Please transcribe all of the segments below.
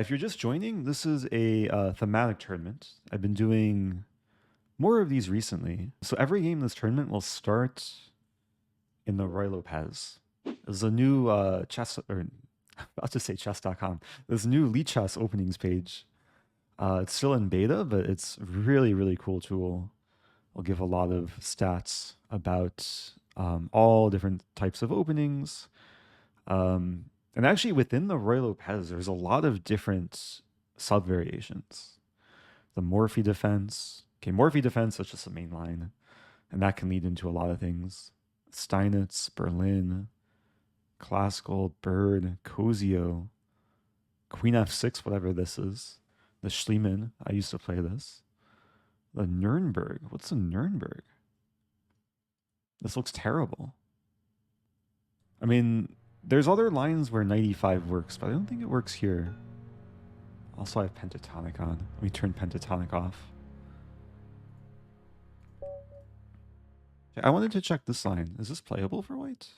If you're just joining, this is a thematic tournament. I've been doing more of these recently. So every game in this tournament will start in the Ruy Lopez. There's a new chess, or I'll just say chess.com. There's a new Lead Chess openings page. It's still in beta, but it's really, really cool tool. I'll give a lot of stats about all different types of openings. And actually, within the Ruy Lopez, there's a lot of different sub variations. The Morphy defense. Okay, Morphy defense, that's just the main line. And that can lead into a lot of things. Steinitz, Berlin, classical, bird, Cosio, Queen F6, whatever this is. The Schliemann, I used to play this. The Nürnberg, what's the Nürnberg? This looks terrible. I mean, there's other lines where knight e5 works, but I don't think it works here. Also, I have pentatonic on. Let me turn pentatonic off. I wanted to check this line. Is this playable for white?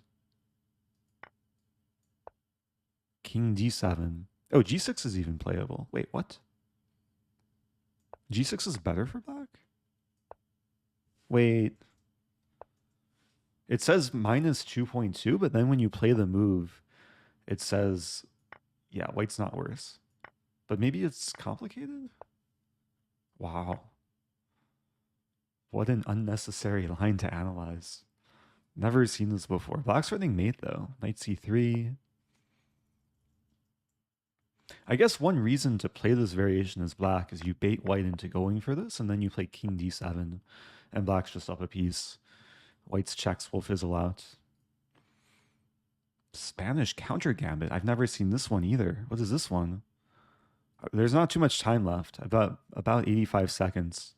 King d7. Oh, g6 is even playable. Wait, what? g6 is better for black? Wait. It says minus 2.2, but then when you play the move, it says, yeah, white's not worse. But maybe it's complicated? Wow. What an unnecessary line to analyze. Never seen this before. Black's running mate, though. Knight c3. I guess one reason to play this variation as black is you bait white into going for this, and then you play king d7, and black's just up a piece. White's checks will fizzle out. Spanish Countergambit. I've never seen this one either. What is this one? There's not too much time left. About 85 seconds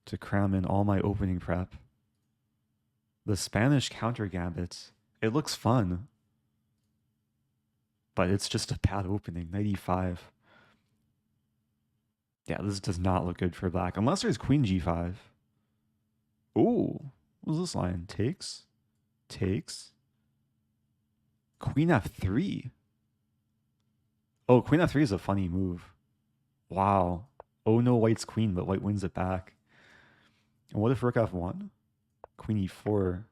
to cram in all my opening prep. The Spanish Countergambit. It looks fun, but it's just a bad opening. Knight e5. Yeah, this does not look good for black. Unless there's queen g5. Ooh. What's this line? Takes. Takes. Queen f3. Oh, queen f3 is a funny move. Wow. Oh no, white's queen, but white wins it back. And what if rook f1? Queen e4.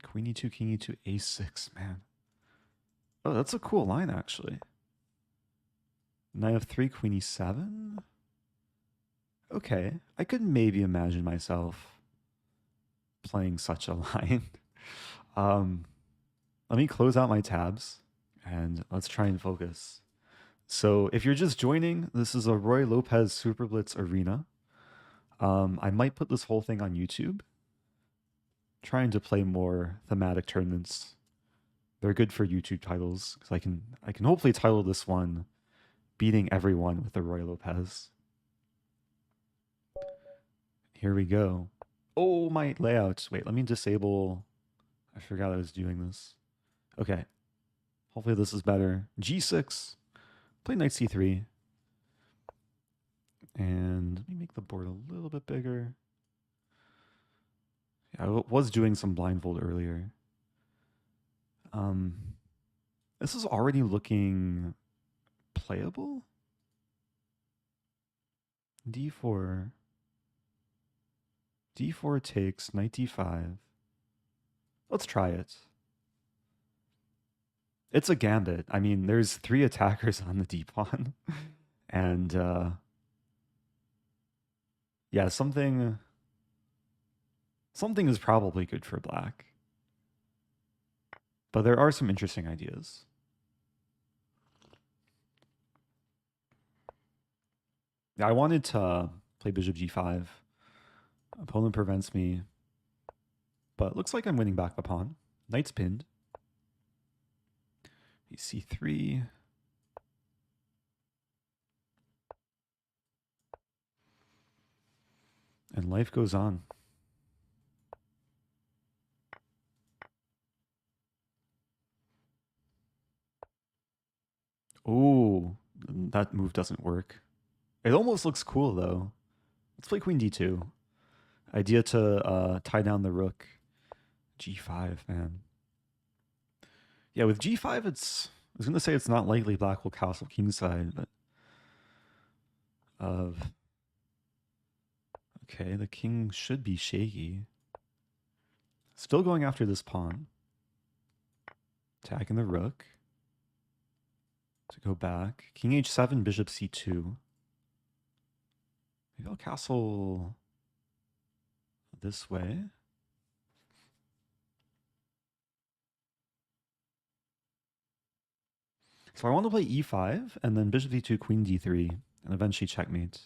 Queen e2, king e2, a6, man. Oh, that's a cool line, actually. Knight f3, queen e7. Okay, I could maybe imagine myself playing such a line. Let me close out my tabs and let's try and focus. So if you're just joining, this is a Ruy Lopez Super Blitz Arena. I might put this whole thing on YouTube. Trying to play more thematic tournaments. They're good for YouTube titles because I can hopefully title this one "Beating Everyone with the Ruy Lopez." Here we go. Oh, my layout. Wait, let me disable. I forgot I was doing this. Okay. Hopefully this is better. G6. Play knight c3. And let me make the board a little bit bigger. Yeah, I was doing some blindfold earlier. This is already looking playable. D4. D4 takes, knight d5. Let's try it. It's a gambit. I mean, there's 3 attackers on the d-pawn. And, yeah, something is probably good for black. But there are some interesting ideas. Yeah, I wanted to play bishop g5. Opponent prevents me. But it looks like I'm winning back the pawn. Knight's pinned. c3. And life goes on. Oh, that move doesn't work. It almost looks cool, though. Let's play queen d2. Idea to tie down the rook. g5, man. Yeah, with g5, was going to say it's not likely black will castle kingside, but okay, the king should be shaky. Still going after this pawn. Attacking the rook. To go back. King h7, bishop c2. Maybe I'll castle this way. So I want to play e5 and then bishop d2, queen d3, and eventually checkmate.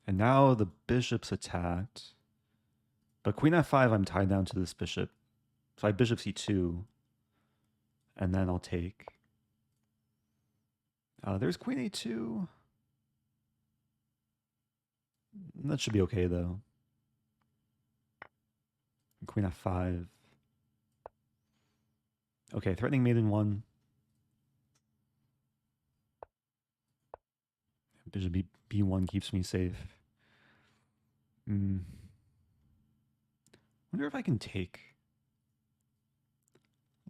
And now the bishop's attacked. But queen f5, I'm tied down to this bishop. So I have bishop c2, and then I'll take. There's queen a2. That should be okay, though. Queen f5. Okay, threatening mate in 1. Bishop b1 keeps me safe. Wonder if I can take.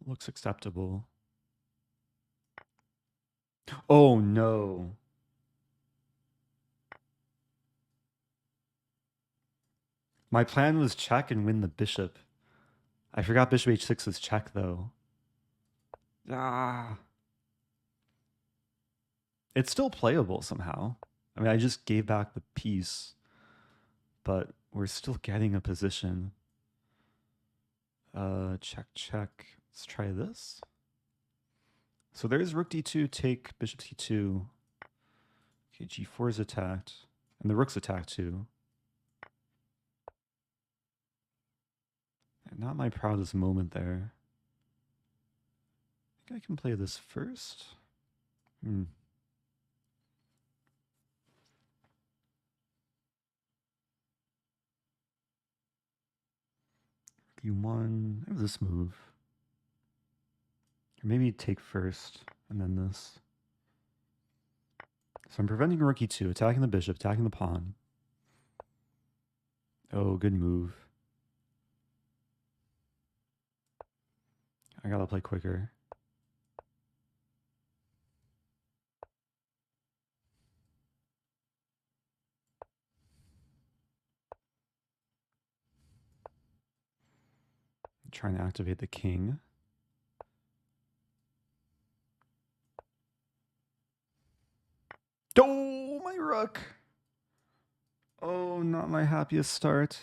Looks acceptable. Oh no. My plan was check and win the bishop. I forgot bishop h6 is check though. Ah. It's still playable somehow. I mean, I just gave back the piece, but we're still getting a position. Check, check. Let's try this. So there's rook d2, take bishop c2. Okay, g4 is attacked. And the rook's attacked too. Not my proudest moment there. I think I can play this first. d1. I have this move. Or maybe take first and then this. So I'm preventing rook e2, attacking the bishop, attacking the pawn. Oh, good move. I gotta play quicker. I'm trying to activate the king. Oh, my rook. Oh, not my happiest start.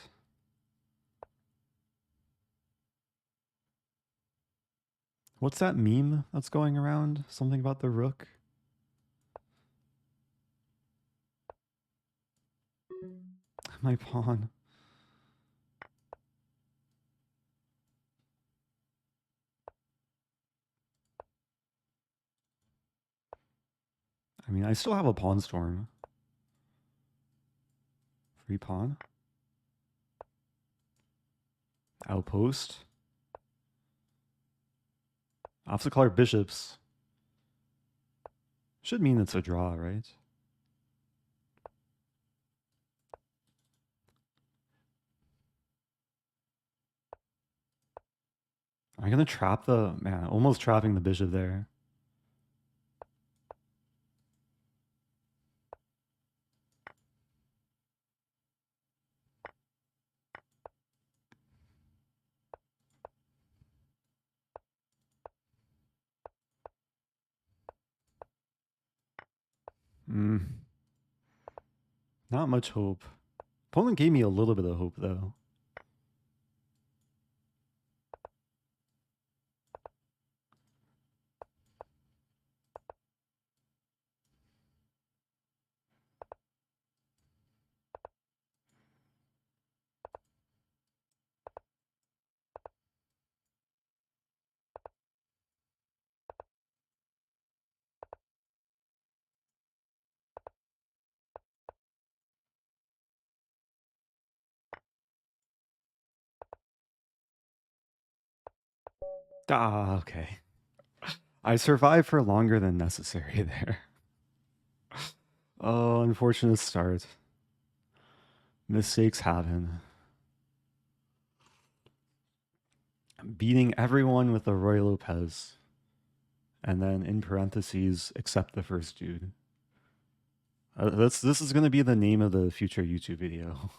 What's that meme that's going around? Something about the rook? My pawn. I mean, I still have a pawn storm. Free pawn. Outpost. Off the color bishops. Should mean it's a draw, right? Am I gonna trap the man? Almost trapping the bishop there. Not much hope. Opponent gave me a little bit of hope though. Ah, okay. I survived for longer than necessary there. Oh, unfortunate start. Mistakes happen. I'm beating everyone with the Ruy Lopez. And then in parentheses, except the first dude. This is going to be the name of the future YouTube video.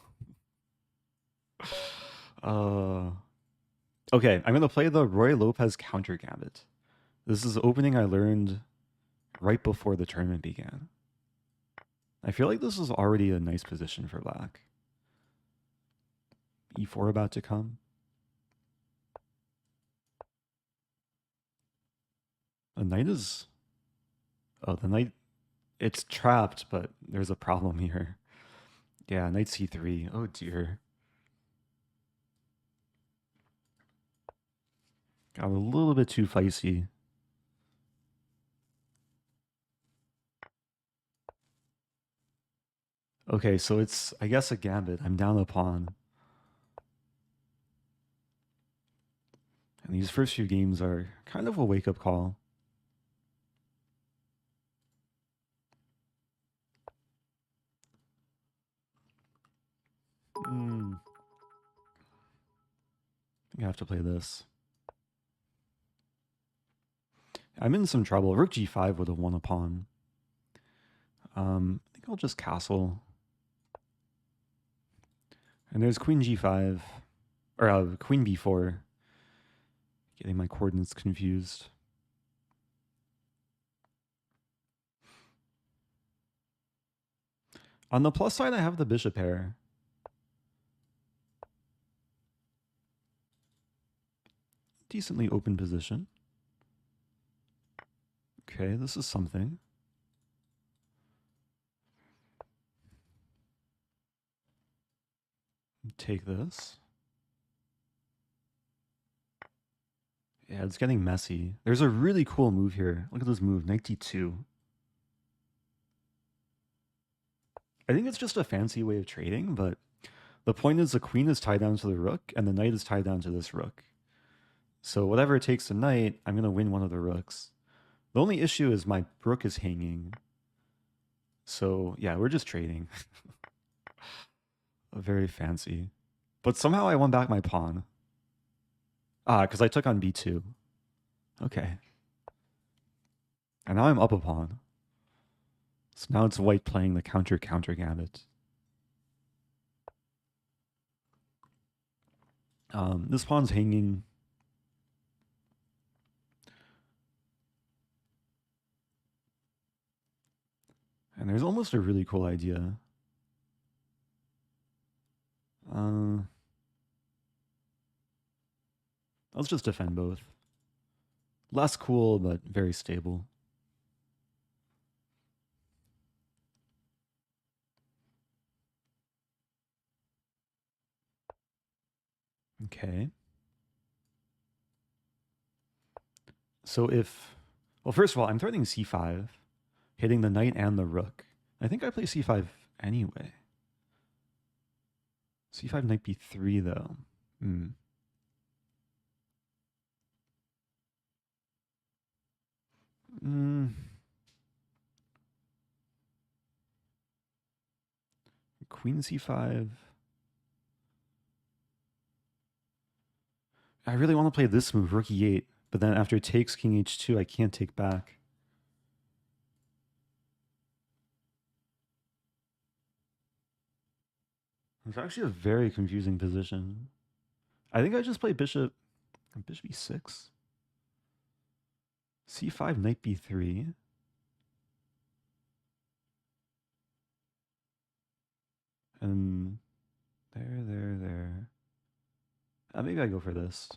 Okay, I'm going to play the Ruy Lopez Countergambit. This is the opening I learned right before the tournament began. I feel like this is already a nice position for black. E4 about to come. The knight is... Oh, the knight... It's trapped, but there's a problem here. Yeah, knight c3. Oh dear. Got a little bit too feisty. Okay, so it's, I guess, a gambit. I'm down a pawn. And these first few games are kind of a wake-up call. You have to play this. I'm in some trouble. Rook g5 would have won a pawn. I think I'll just castle. And there's queen g5. Or queen b4. Getting my coordinates confused. On the plus side, I have the bishop pair. Decently open position. Okay, this is something. Take this. Yeah, it's getting messy. There's a really cool move here. Look at this move, knight d2. I think it's just a fancy way of trading, but the point is the queen is tied down to the rook, and the knight is tied down to this rook. So whatever it takes tonight, I'm going to win one of the rooks. The only issue is my rook is hanging. So yeah, we're just trading. Very fancy. But somehow I won back my pawn. Ah, because I took on b2. Okay. And now I'm up a pawn. So now it's white playing the counter gambit. This pawn's hanging. And there's almost a really cool idea. Let's just defend both. Less cool, but very stable. Okay. So if... Well, first of all, I'm threatening c5, hitting the knight and the rook. I think I play c5 anyway. c5 knight b3, though. Queen c5. I really want to play this move, rook e8, but then after it takes king h2, I can't take back. It's actually a very confusing position. I think I just play bishop e6. c5, knight b3. And there. Maybe I go for this.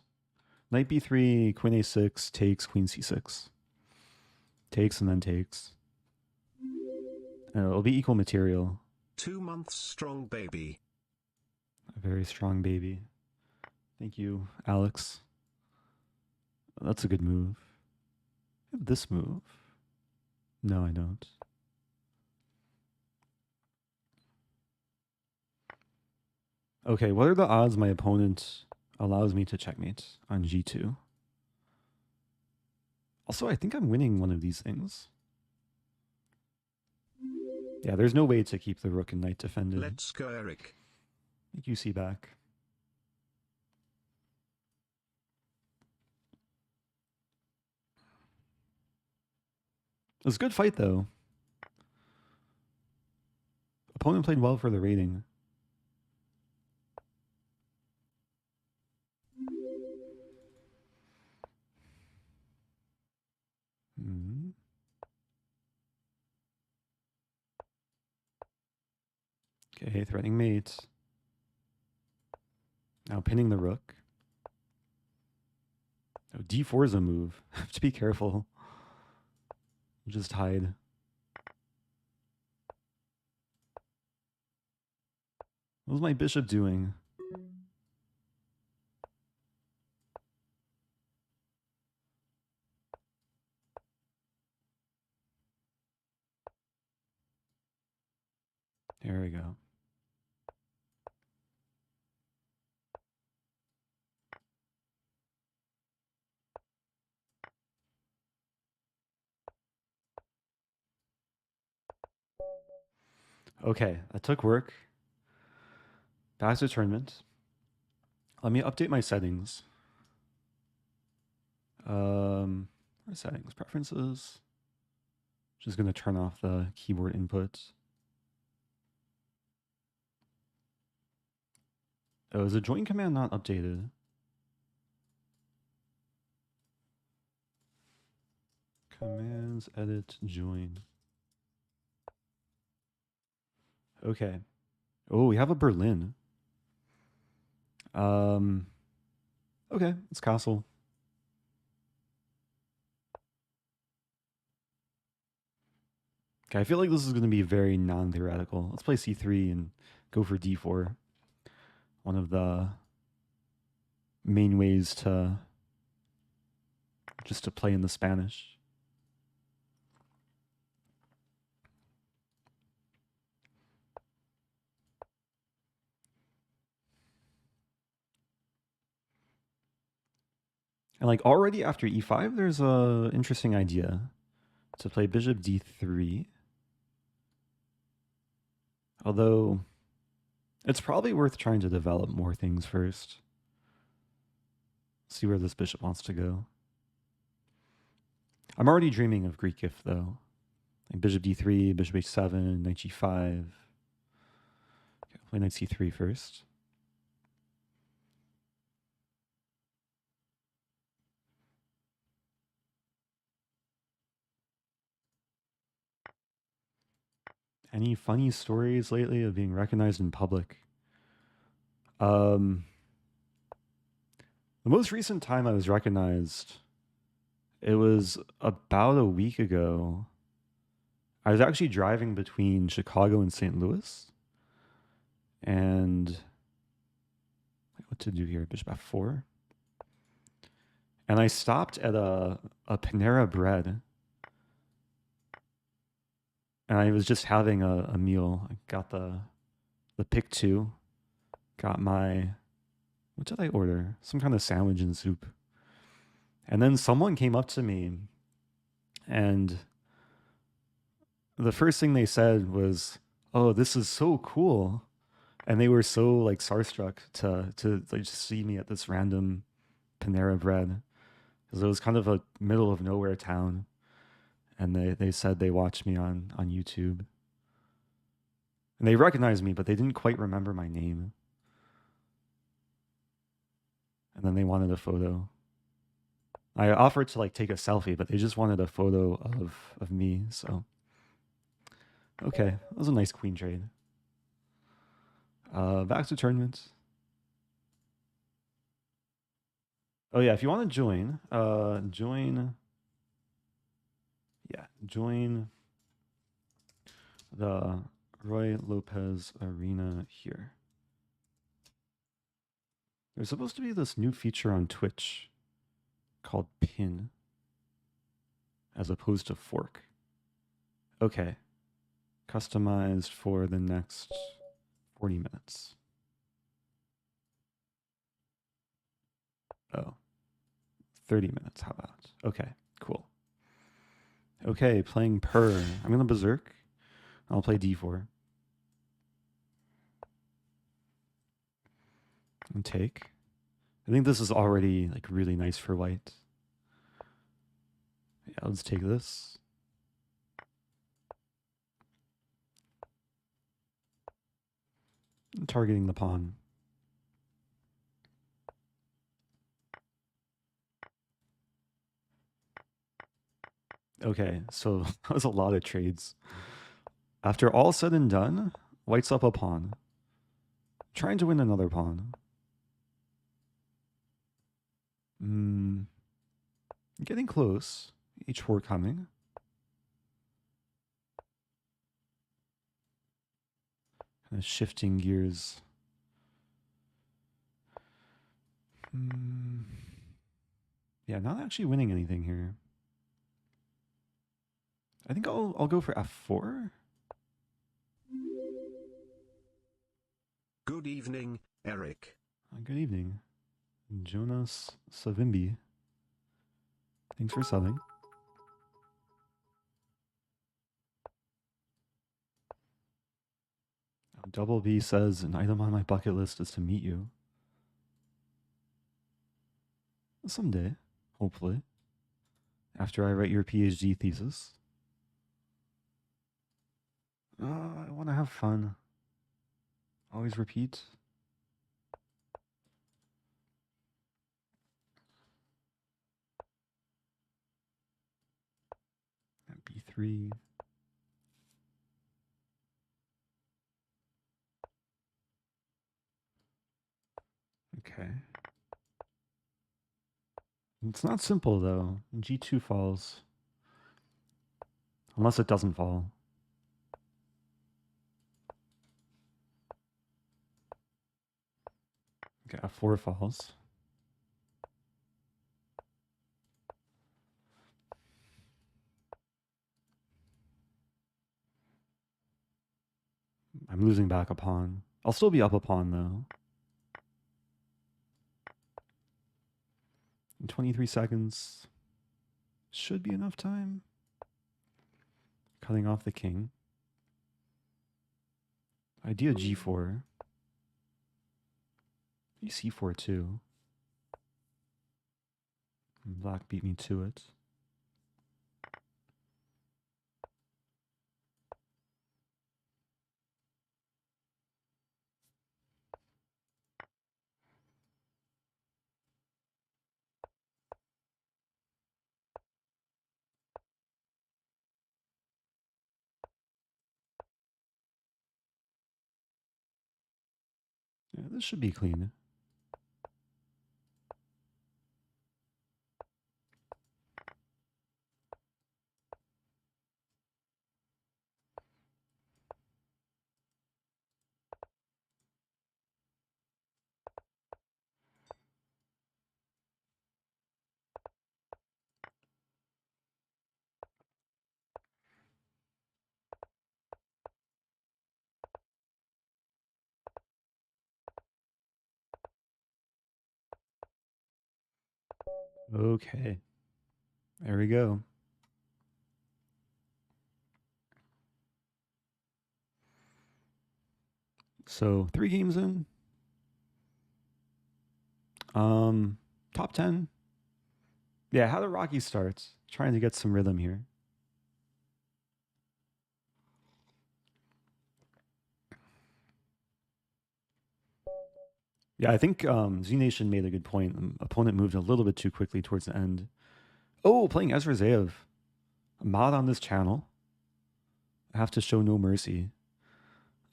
Knight b3, queen a6, takes, queen c6. Takes and then takes. It'll be equal material. 2 months strong baby. A very strong baby. Thank you, Alex. That's a good move. I have this move. No, I don't. Okay, what are the odds my opponent allows me to checkmate on g2? Also, I think I'm winning one of these things. Yeah, there's no way to keep the rook and knight defended. Let's go, Eric. Thank you, C back. It was a good fight, though. Opponent played well for the rating. Hmm. Okay, threatening mate. Now pinning the rook. Oh, d4 is a move. Have to be careful. Just hide. What was my bishop doing? There we go. Okay, that took work. Back to tournament. Let me update my settings. Settings, preferences. Just gonna turn off the keyboard input. Oh, is the join command not updated? Commands, edit, join. Okay. Oh, we have a Berlin. Okay, it's castle. Okay, I feel like this is going to be very non-theoretical. Let's play c3 and go for d4. One of the main ways to just to play in the Spanish. And like already after e5, there's a interesting idea to play bishop d3. Although it's probably worth trying to develop more things first. See where this bishop wants to go. I'm already dreaming of Greek gift though. Like bishop d3, bishop h7, knight g5. Okay, I'll play knight c3 first. Any funny stories lately of being recognized in public? The most recent time I was recognized, it was about a week ago. I was actually driving between Chicago and St. Louis. And what to do here? Bishop f4. And I stopped at a Panera Bread. And I was just having a meal. I got the pick two. Got my, what did I order? Some kind of sandwich and soup. And then someone came up to me and the first thing they said was, "Oh, this is so cool." And they were so like starstruck to like just see me at this random Panera Bread because it was kind of a middle of nowhere town. And they said they watched me on YouTube. And they recognized me, but they didn't quite remember my name. And then they wanted a photo. I offered to like take a selfie, but they just wanted a photo of me. So okay, that was a nice queen trade. Back to tournaments. Oh yeah, if you want to join, join the Ruy Lopez arena here. There's supposed to be this new feature on Twitch called pin as opposed to fork. Okay. Customized for the next 40 minutes. Oh. 30 minutes, how about? Okay, cool. Okay, playing per. I'm gonna berserk. I'll play d4. And take. I think this is already like really nice for white. Yeah, let's take this. targeting the pawn. Okay, so that was a lot of trades. After all said and done, white's up a pawn. Trying to win another pawn. Getting close. H4 coming. Kind of shifting gears. Yeah, not actually winning anything here. I think I'll go for f4. Good evening, Eric. Good evening. Jonas Savimbi. Thanks for subbing. Double B says, an item on my bucket list is to meet you. Someday, hopefully. After I write your PhD thesis. I want to have fun. Always repeat. B3. Okay. It's not simple though. G2 falls. Unless it doesn't fall. Okay, F4 falls. I'm losing back a pawn. I'll still be up a pawn though. In 23 seconds. Should be enough time. Cutting off the king. Idea G4. C4 too. Black beat me to it. Yeah, this should be clean. Okay. There we go. So 3 games in. Top 10. Yeah, how the Rocky starts. Trying to get some rhythm here. Yeah, I think Z Nation made a good point. Opponent moved a little bit too quickly towards the end. Oh, playing Ezra Zaev. A mod on this channel. I have to show no mercy.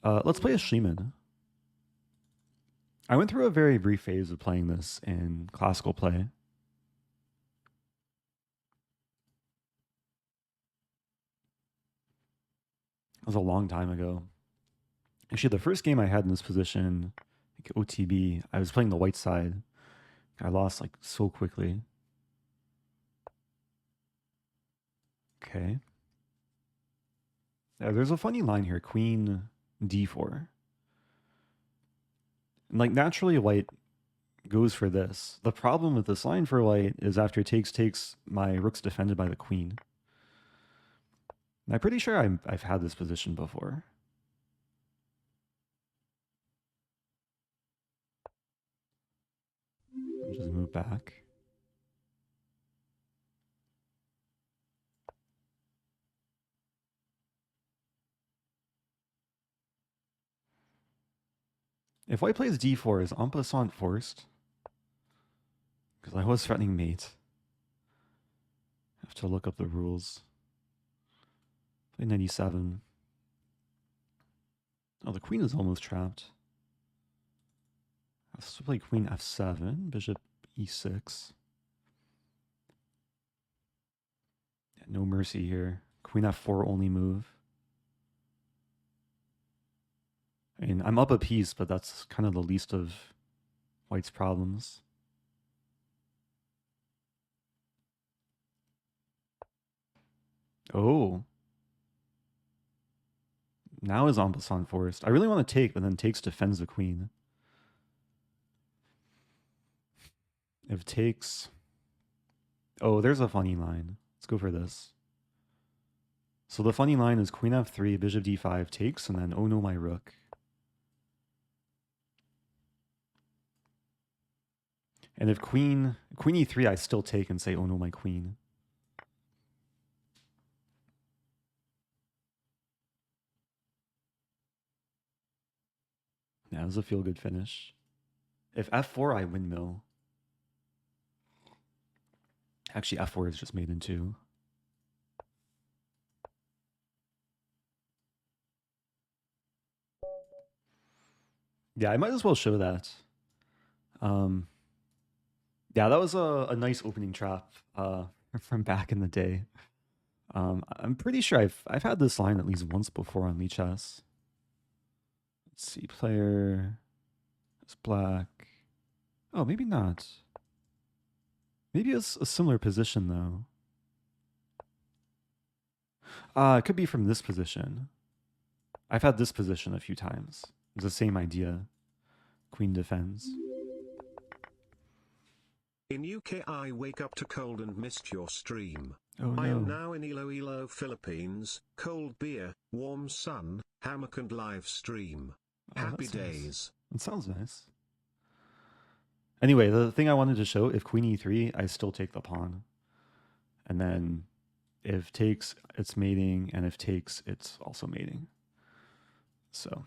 Let's play a Schliemann. I went through a very brief phase of playing this in classical play. It was a long time ago. Actually, the first game I had in this position, like OTB, I was playing the white side. I lost like so quickly. Okay. Yeah, there's a funny line here. Queen D4. And like naturally white goes for this. The problem with this line for white is after takes, my rook's defended by the queen. And I'm pretty sure I've had this position before. I'll just move back. If white plays d4, is en passant forced? Because I was threatening mate. I have to look up the rules. Play 97. Oh, the queen is almost trapped. I have to play queen f7, bishop e6. Yeah, no mercy here. Queen f4 only move. I mean, I'm up a piece, but that's kind of the least of white's problems. Oh. Now is en passant forced. I really want to take, but then takes defends the queen. If takes... Oh, there's a funny line. Let's go for this. So the funny line is queen f3, bishop d5 takes, and then oh no, my rook. And if queen e3, I still take and say oh no, my queen. Yeah, it was a feel-good finish. If f4, I windmill. Actually, f4 is just made in 2. Yeah, I might as well show that. Yeah, that was a nice opening trap from back in the day. I'm pretty sure I've had this line at least once before on Lichess. Let's see, player is black. Oh, maybe not. Maybe it's a similar position though. It could be from this position. I've had this position a few times. It's the same idea. Queen defends. In UK I wake up to cold and missed your stream. Oh no. I am now in Iloilo, Philippines, cold beer, warm sun, hammock and live stream. Oh, Happy that's nice. days. That sounds nice. Anyway, the thing I wanted to show, if queen e3, I still take the pawn. And then if takes, it's mating, and if takes, it's also mating. So,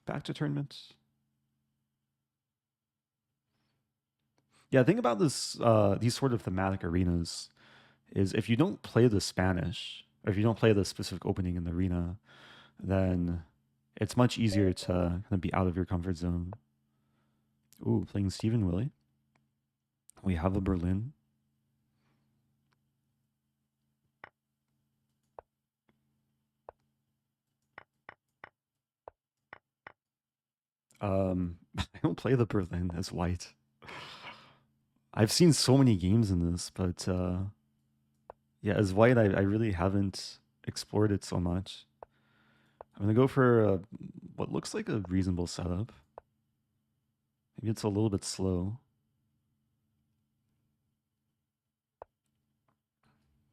back to tournament. Yeah, the thing about this, these sort of thematic arenas is if you don't play the Spanish, or if you don't play the specific opening in the arena, then it's much easier to kind of be out of your comfort zone. Ooh, playing Stephen Willie. We have a Berlin. I don't play the Berlin as white. I've seen so many games in this, but yeah, as white, I really haven't explored it so much. I'm going to go for what looks like a reasonable setup. Maybe it's a little bit slow.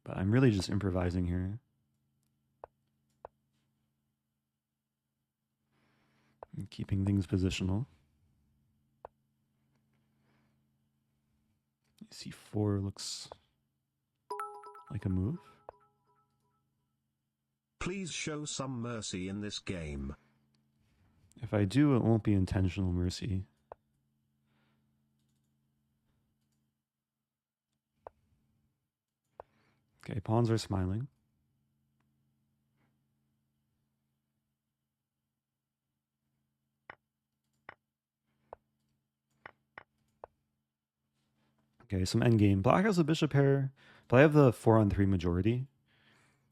But I'm really just improvising here. And keeping things positional. C4 looks like a move. Please show some mercy in this game. If I do, it won't be intentional mercy. Okay, pawns are smiling. Okay, some endgame. Black has a bishop pair, but I have the 4-on-3 majority.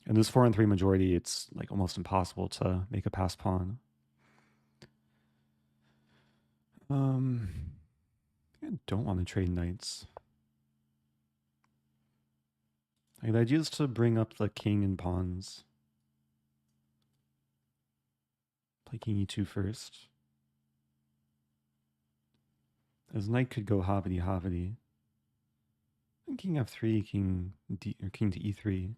And this 4-on-3 majority, it's like almost impossible to make a pass pawn. I don't want to trade knights. Like, the idea is to bring up the king and pawns. Play king e2 first. As knight could go hoppity hoppity. And king f3, king d or king to e3.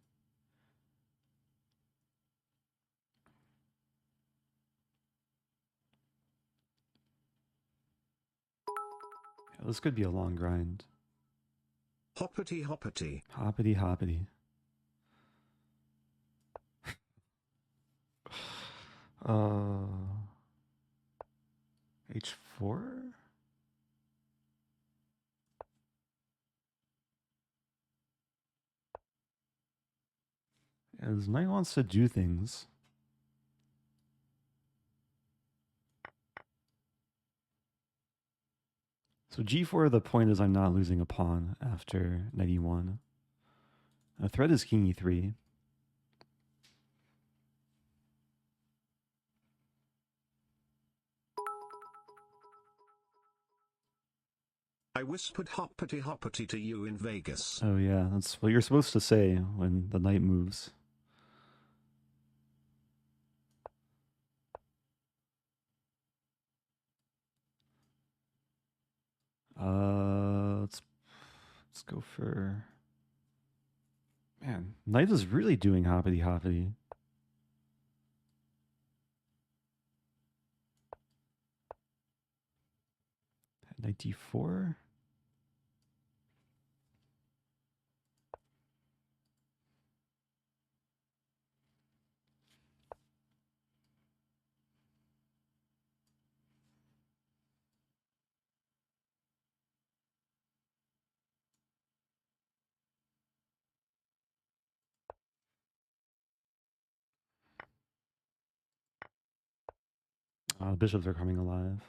Yeah, this could be a long grind. Hoppity hoppity. Hoppity hoppity. H4? As knight wants to do things. So G4, the point is I'm not losing a pawn after knight E1. A threat is king E3. I whispered hoppity hoppity to you in Vegas. Oh yeah, that's what you're supposed to say when the knight moves. Let's go for... Man, knight is really doing hoppity hoppity. Knight D4. Bishops are coming alive.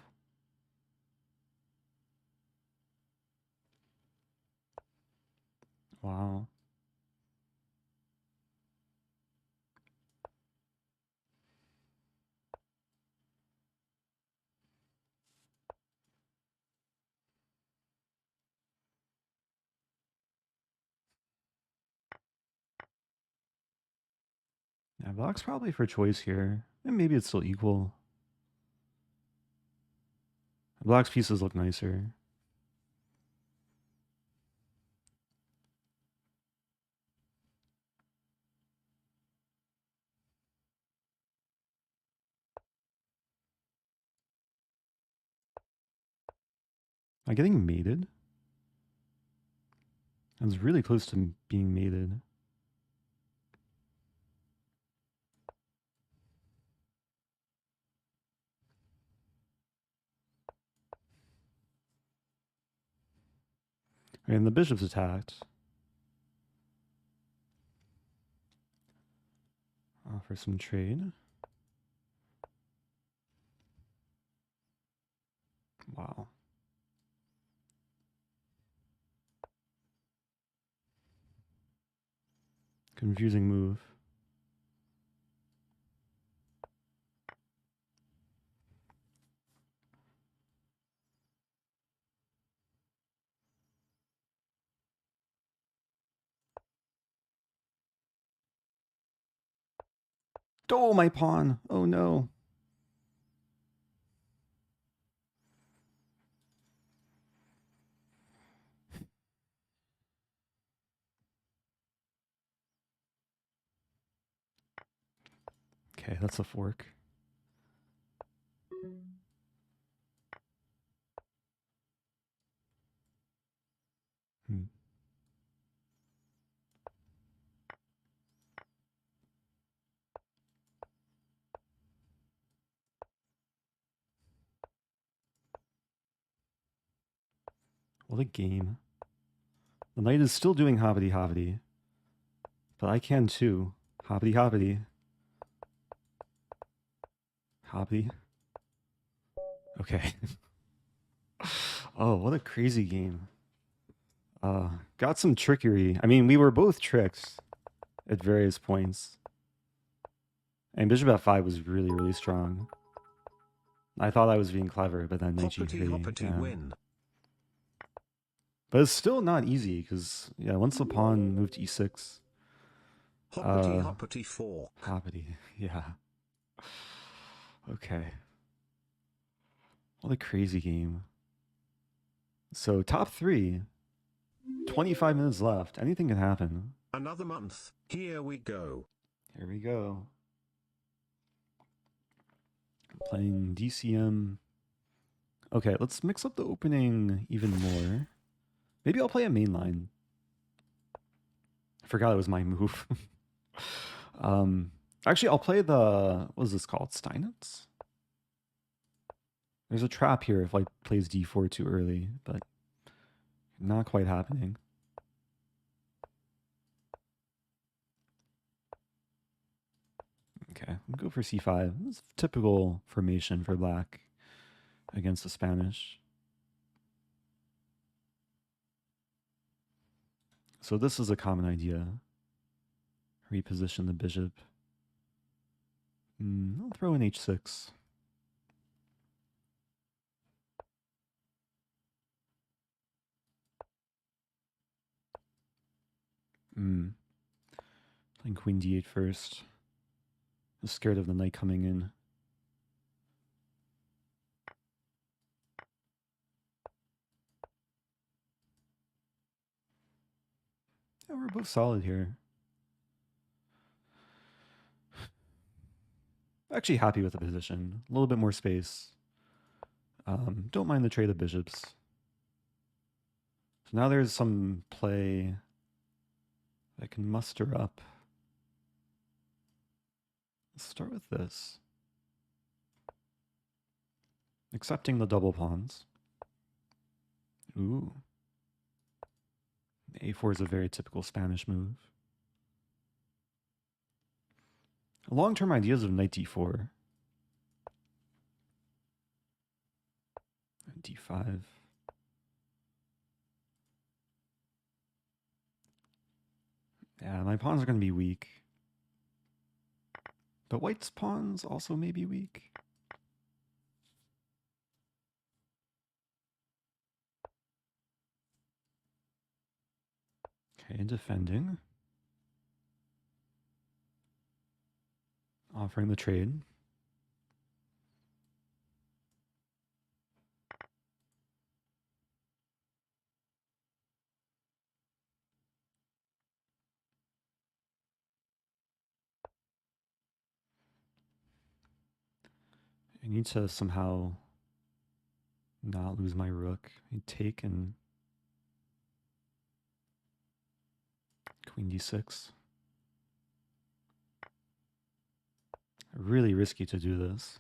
Wow. Yeah, black's probably for choice here. And maybe it's still equal. Black's pieces look nicer. Am I getting mated? I was really close to being mated. And the bishop's attacked. For some trade. Wow. Confusing move. Oh, my pawn. Oh, no. Okay, that's a fork. Hmm. What a game. The knight is still doing hoppity hoppity. But I can too. Hoppity hoppity. Hoppity. Okay. Oh, what a crazy game. Got some trickery. I mean, we were both tricked at various points. And bishop f5 was really, really strong. I thought I was being clever, but then knight g3. Hoppity win. But it's still not easy, because, yeah, once the pawn moved to e6... Hoppity fork. Hoppity, yeah. Okay. What a crazy game. So, top 3. 25 minutes left. Anything can happen. Another month. Here we go. Here we go. Playing DCM. Okay, let's mix up the opening even more. Maybe I'll play a main line. I forgot it was my move. Actually, I'll play the... What is this called? Steinitz? There's a trap here if white plays d4 too early, but not quite happening. Okay, we'll go for c5. It's typical formation for black against the Spanish. So this is a common idea. Reposition the bishop. I'll throw in h6. Playing queen d8 first. I'm scared of the knight coming in. Yeah, we're both solid here. Actually happy with the position. A little bit more space. Don't mind the trade of bishops. So now there's some play I can muster up. Let's start with this. Accepting the double pawns. Ooh. A4 is a very typical Spanish move. Long-term ideas of knight d4. d5. Yeah, my pawns are going to be weak. But white's pawns also may be weak. Okay, defending. Offering the trade. I need to somehow not lose my rook. I take and queen d6. Really risky to do this.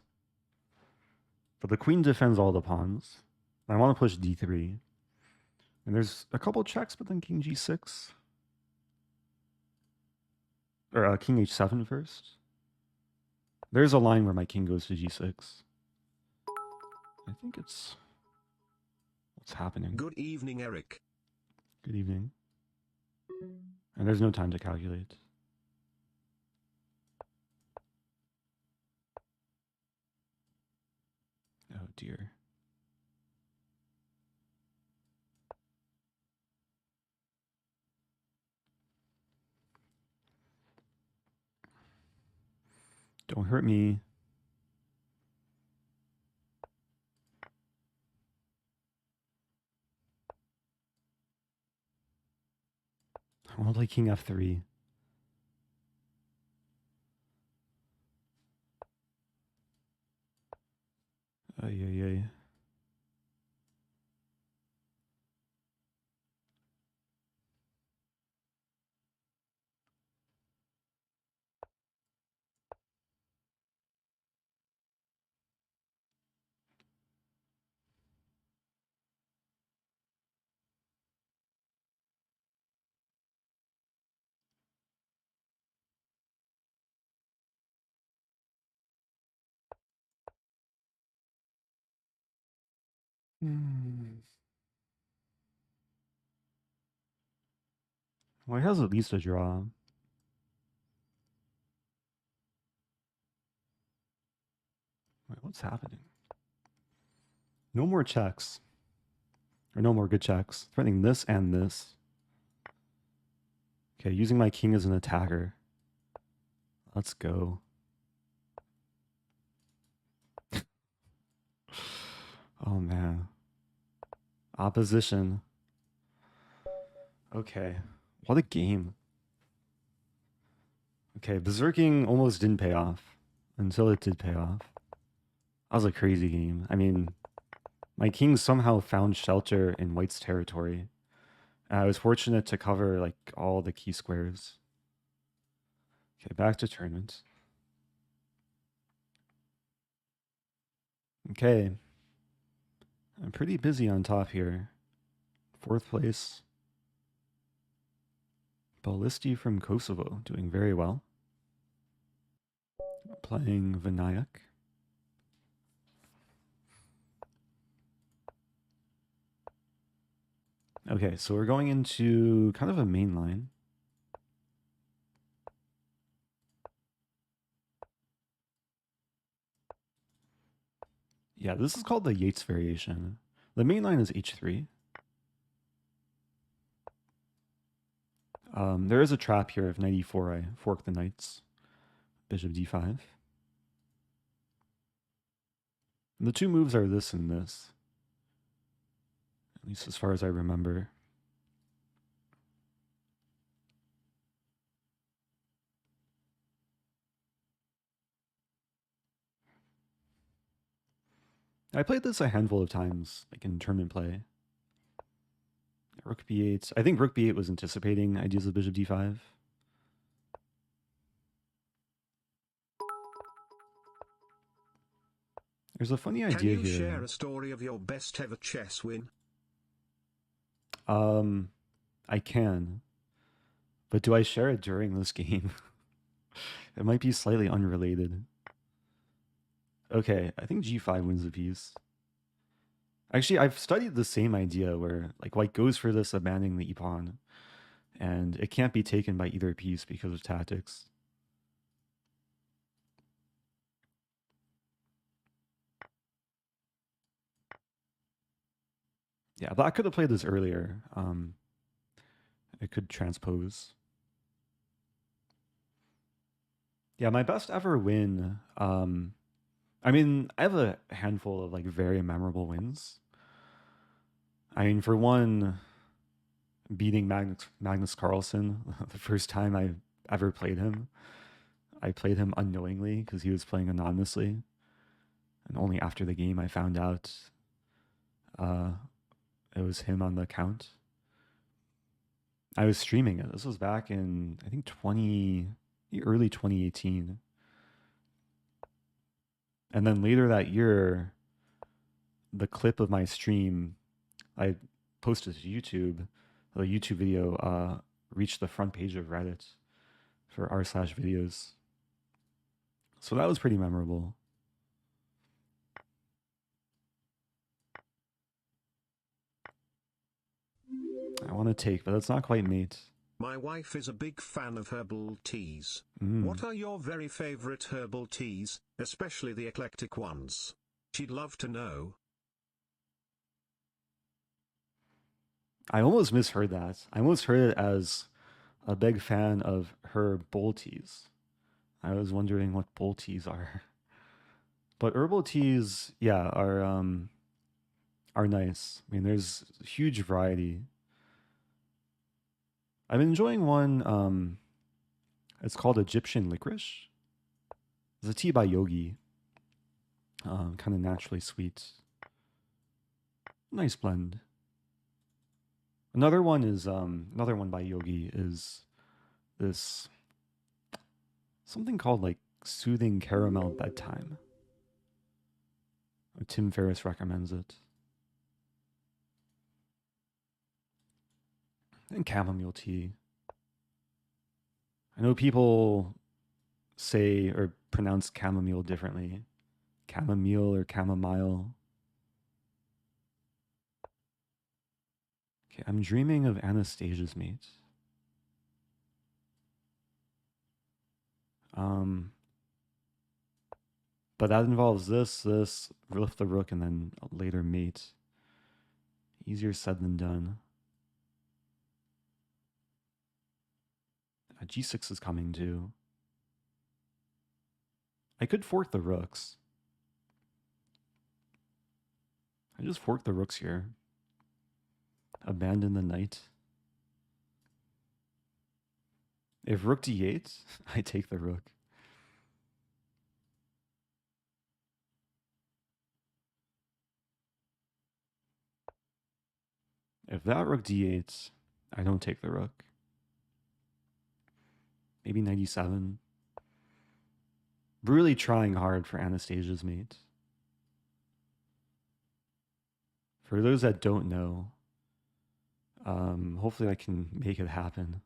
But the queen defends all the pawns. I want to push d3. And there's a couple checks, but then king g6. Or king h7 first. There's a line where my king goes to g6. I think it's... What's happening? Good evening, Eric. Good evening. And there's no time to calculate. Oh dear. Don't hurt me. I want to play king f3. Ay, ay, ay. Well, he has at least a draw. Wait, what's happening? No more checks. Or no more good checks. Threatening this and this. Okay, using my king as an attacker. Let's go. Oh man. Opposition. Okay. What a game. Okay, berserking almost didn't pay off. Until it did pay off. That was a crazy game. I mean, my king somehow found shelter in white's territory. I was fortunate to cover like all the key squares. Okay, back to tournament. Okay. I'm pretty busy on top here. 4th place. Ballisti from Kosovo, doing very well. Playing Vinayak. Okay, so we're going into kind of a main line. Yeah, this is called the Yates variation. The main line is h3. There is a trap here of knight e4. I fork the knights. Bishop d5. And the two moves are this and this. At least as far as I remember. I played this a handful of times, like in tournament play. Rook b8. I think rook b8 was anticipating ideas of bishop d5. There's a funny idea here. Can you share a story of your best ever chess win? I can. But do I share it during this game? It might be slightly unrelated. Okay, I think g5 wins the piece. Actually, I've studied the same idea where like white goes for this, abandoning the e-pawn, and it can't be taken by either piece because of tactics. Yeah, black could have played this earlier. It could transpose. Yeah, my best ever win. I mean, I have a handful of like very memorable wins. I mean, for one, beating Magnus Carlsen the first time I ever played him. I played him unknowingly because he was playing anonymously, and only after the game I found out it was him on the account. I was streaming it. This was back in I think early 2018. And then later that year, the clip of my stream I posted to YouTube. The YouTube video reached the front page of Reddit for r/videos. So that was pretty memorable. I want to take, but that's not quite mate. My wife is a big fan of herbal teas. Mm. What are your very favorite herbal teas, especially the eclectic ones? She'd love to know. I almost misheard that. I almost heard it as a big fan of her bowl teas. I was wondering what bowl teas are. But herbal teas, yeah, are nice. I mean, there's a huge variety. I'm enjoying one. It's called Egyptian licorice. It's a tea by Yogi. Kind of naturally sweet. Nice blend. Another one by Yogi is this something called like soothing caramel bedtime. Tim Ferriss recommends it. And chamomile tea. I know people say or pronounce chamomile differently. Chamomile or chamomile. Okay, I'm dreaming of Anastasia's mate. But that involves this, lift the rook, and then later mate. Easier said than done. G6 is coming too. I could fork the rooks. I just fork the rooks here. Abandon the knight. If rook d8, I take the rook. If that rook d8, I don't take the rook. Maybe 97. Really trying hard for Anastasia's mate. For those that don't know, hopefully I can make it happen.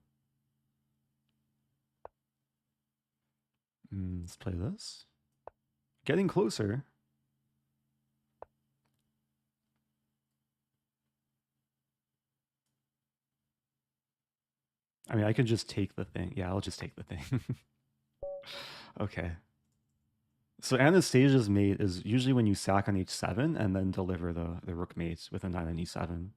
Let's play this. Getting closer. I mean, I can just take the thing. Yeah, I'll just take the thing. Okay. So Anastasia's mate is usually when you sack on h7 and then deliver the rook mates with a knight on e7.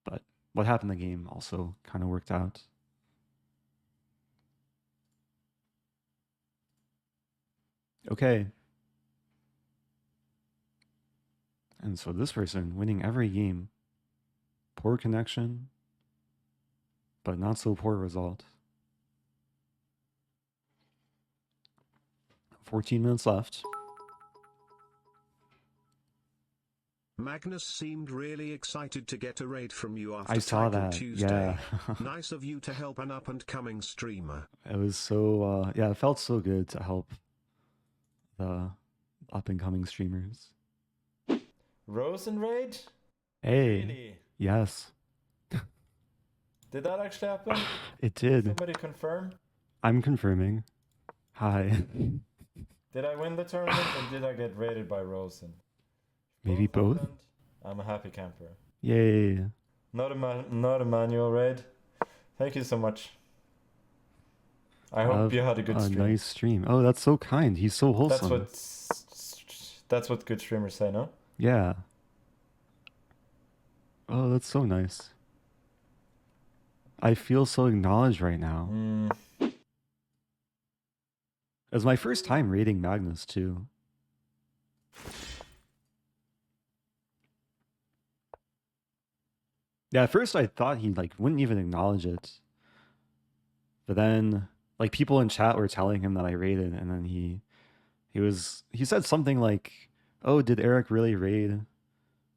But what happened in the game also kind of worked out. Okay. And so this person winning every game. Poor connection, but not so poor result. 14 minutes left. Magnus seemed really excited to get a raid from you after I saw Title that. Tuesday. Yeah. Nice of you to help an up-and-coming streamer. It was so, yeah, it felt so good to help the up-and-coming streamers. Rosen raid? Hey. Really? Yes. Did that actually happen? It did. Somebody confirm? I'm confirming. Hi. Did I win the tournament or did I get raided by Rosen? Maybe both? happened, I'm a happy camper. Yay. Not a manual raid. Thank you so much. I hope you had a good stream. Nice stream. Oh, that's so kind. He's so wholesome. That's what good streamers say, no? Yeah. Oh, that's so nice. I feel so acknowledged right now. It was my first time raiding Magnus too. Yeah, at first I thought he like wouldn't even acknowledge it. But then like people in chat were telling him that I raided, and then he said something like, "Oh, did Eric really raid?" And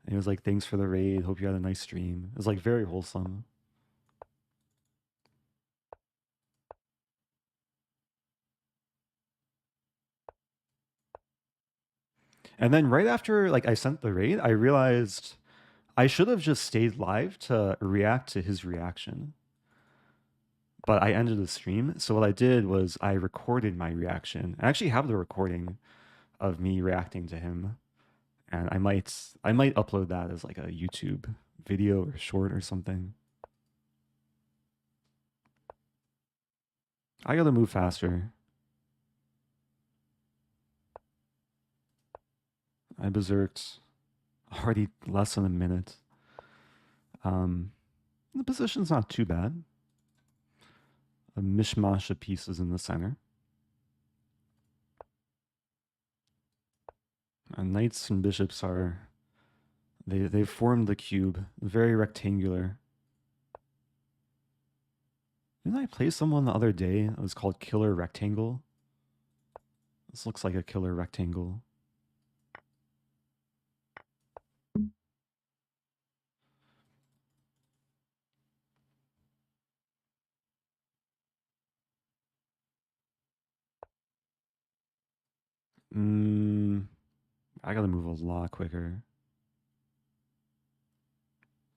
he was like, "Thanks for the raid. Hope you had a nice stream." It was like very wholesome. And then right after like I sent the raid, I realized I should have just stayed live to react to his reaction. But I ended the stream. So what I did was I recorded my reaction. I actually have the recording of me reacting to him. And I might upload that as like a YouTube video or short or something. I gotta move faster. I berserked already less than a minute. The position's not too bad. A mishmash of pieces in the center. And knights and bishops are, they've formed the cube, very rectangular. Didn't I play someone the other day that was called Killer Rectangle? This looks like a killer rectangle. I gotta move a lot quicker.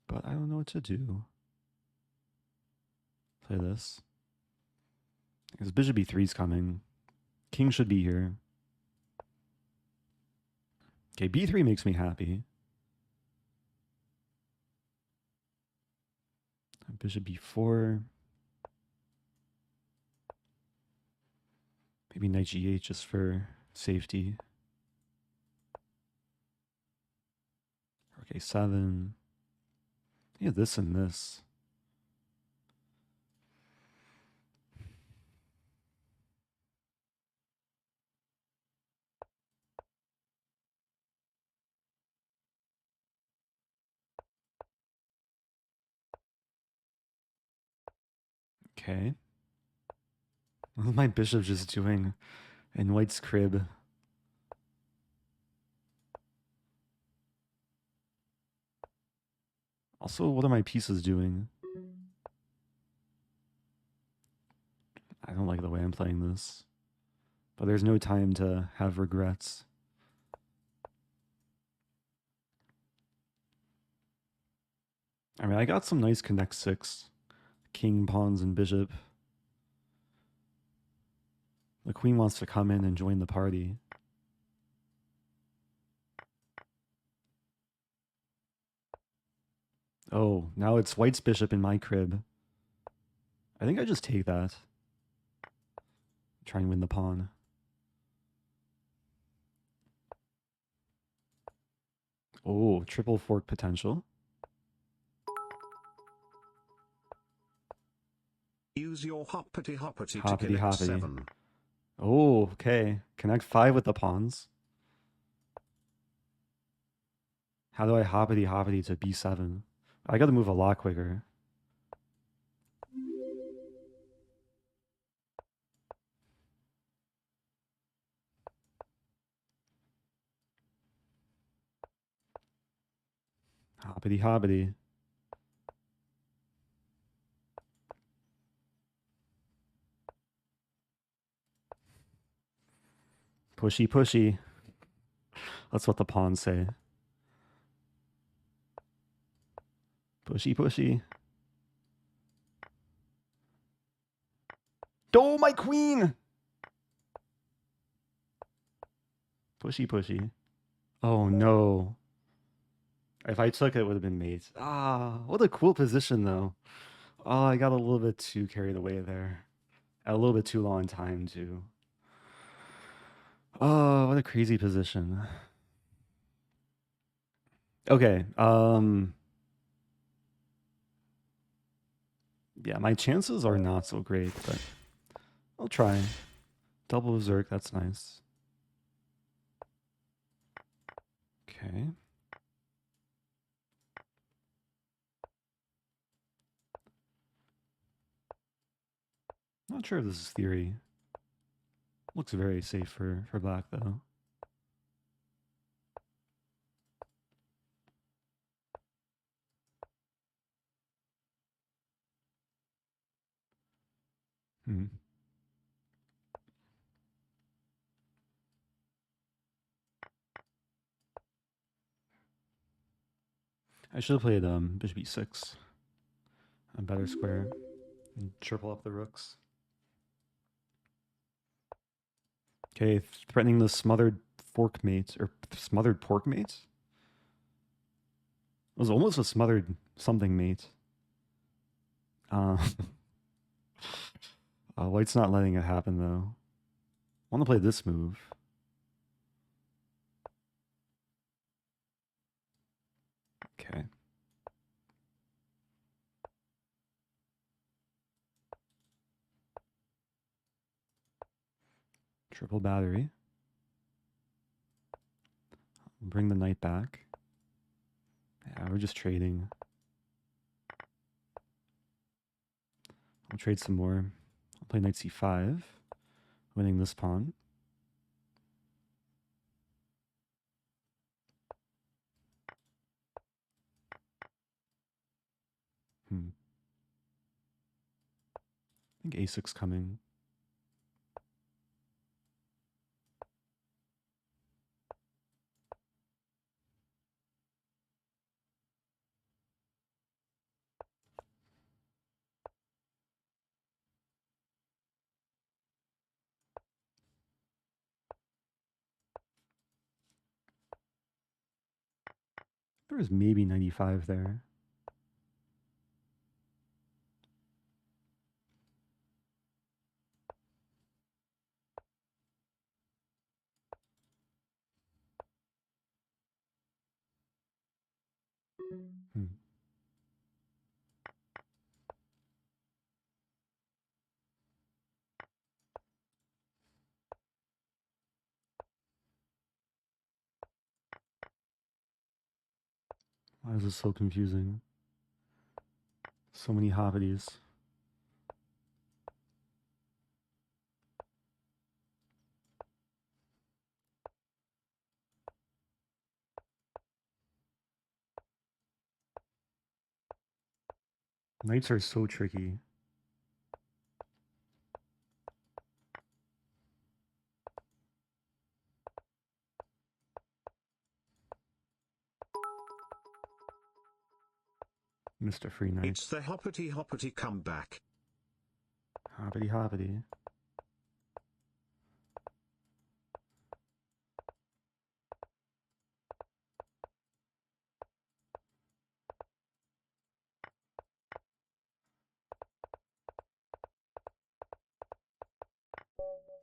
But I don't know what to do. Play this. Because bishop b3's coming. King should be here. Okay, b3 makes me happy. Bishop b4. Maybe knight g8 just for safety. Rook a7. Yeah, this and this. Okay. What is my bishop just doing in white's crib? Also, what are my pieces doing? I don't like the way I'm playing this. But there's no time to have regrets. I mean, I got some nice connect 6. King, pawns, and bishop. The queen wants to come in and join the party. Oh, now it's white's bishop in my crib. I think I just take that. Try and win the pawn. Oh, triple fork potential. Use your hoppity to Hoppity connect hoppity. 7. Oh, okay. Connect 5 with the pawns. How do I hoppity to b7? I gotta move a lot quicker. Hoppity. Pushy. That's what the pawns say. Pushy. Oh, my queen! Pushy. Oh, no. If I took it, it would have been mate. Ah, what a cool position, though. Oh, I got a little bit too carried away there. A little bit too long time, too. Oh, what a crazy position. Okay, yeah, my chances are not so great, but I'll try. Double Zerk, that's nice. Okay. Not sure if this is theory. Looks very safe for black, though. I should have played bishop e6. A better square. And triple up the rooks. Okay, threatening the smothered fork mate, or smothered pork mate? It was almost a smothered something mate. White's not letting it happen, though. I want to play this move. Okay. Triple battery. Bring the knight back. Yeah, we're just trading. I'll trade some more. I'll play knight c5, winning this pawn. I think a6 coming. There was maybe 95 there. Why is this so confusing? So many hoppities. Knights are so tricky. Mr. Free Knight. It's the Hoppity comeback. Hoppity hoppity.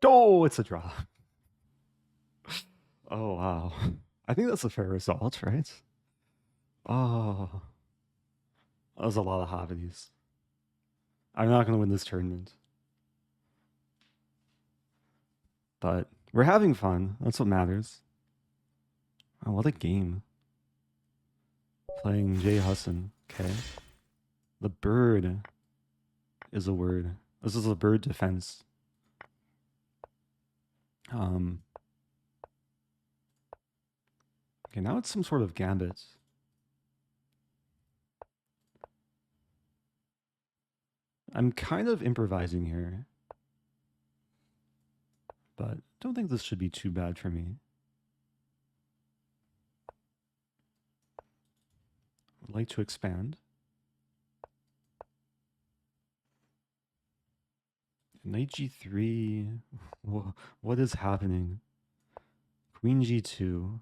Oh, it's a draw. Oh, wow. I think that's a fair result, right? Oh, that was a lot of hobbies. I'm not going to win this tournament. But we're having fun. That's what matters. Oh, what a game. Playing Jay Husson. Okay. The bird is a word. This is a bird defense. Okay, now it's some sort of gambit. I'm kind of improvising here. But don't think this should be too bad for me. I'd like to expand. Knight g3. What is happening? Queen g2.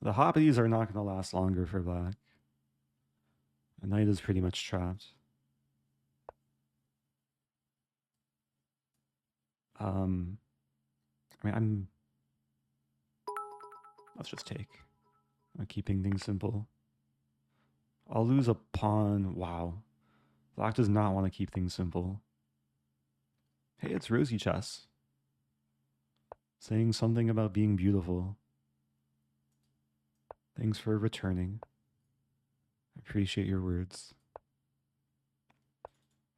The hoppities are not going to last longer for black. The knight is pretty much trapped. Let's just take. I'm keeping things simple. I'll lose a pawn. Wow. Black does not want to keep things simple. Hey, it's Rosy Chess. Saying something about being beautiful. Thanks for returning. I appreciate your words.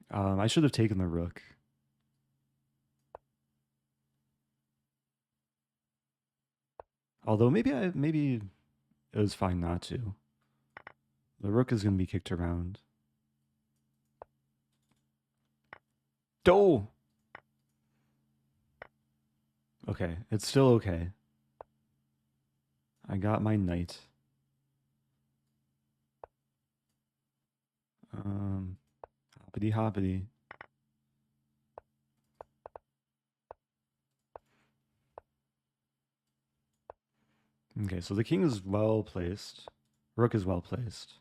I should have taken the rook. Although maybe it was fine not to. The rook is going to be kicked around. Oh! Okay, it's still okay. I got my knight. Hoppity hoppity. Okay, so the king is well placed. Rook is well placed.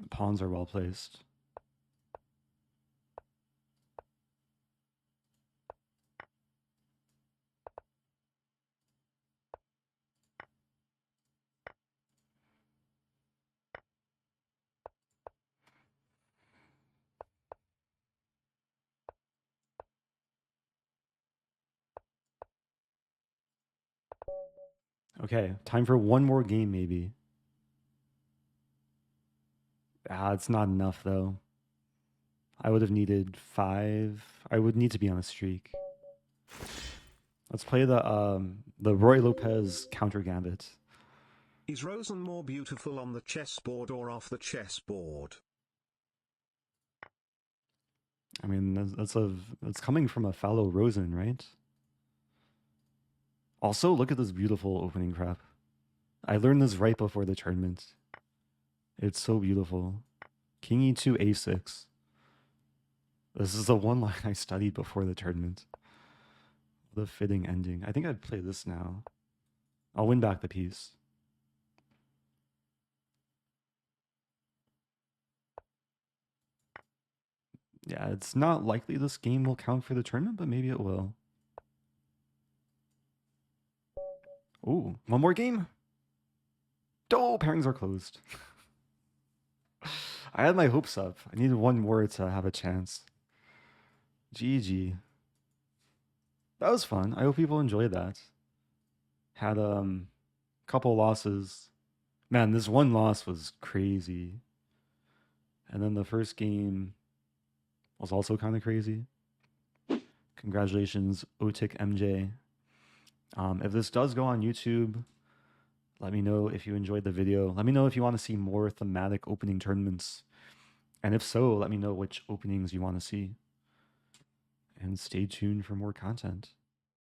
The pawns are well placed. Okay, time for one more game maybe. It's not enough though. I would have needed 5. I would need to be on a streak. Let's play the Ruy Lopez Countergambit. Is Rosen more beautiful on the chessboard or off the chessboard? I mean, that's coming from a fellow Rosen, right? Also, look at this beautiful opening crap. I learned this right before the tournament. It's so beautiful. King e2, a6. This is the one line I studied before the tournament. The fitting ending. I think I'd play this now. I'll win back the piece. Yeah, it's not likely this game will count for the tournament, but maybe it will. Ooh, one more game? Oh, pairings are closed. I had my hopes up. I needed one more to have a chance. GG. That was fun. I hope people enjoyed that. Had couple losses. Man, this one loss was crazy. And then the first game was also kind of crazy. Congratulations, Otik MJ. If this does go on YouTube, let me know if you enjoyed the video. Let me know if you want to see more thematic opening tournaments. And if so, let me know which openings you want to see. and stay tuned for more content.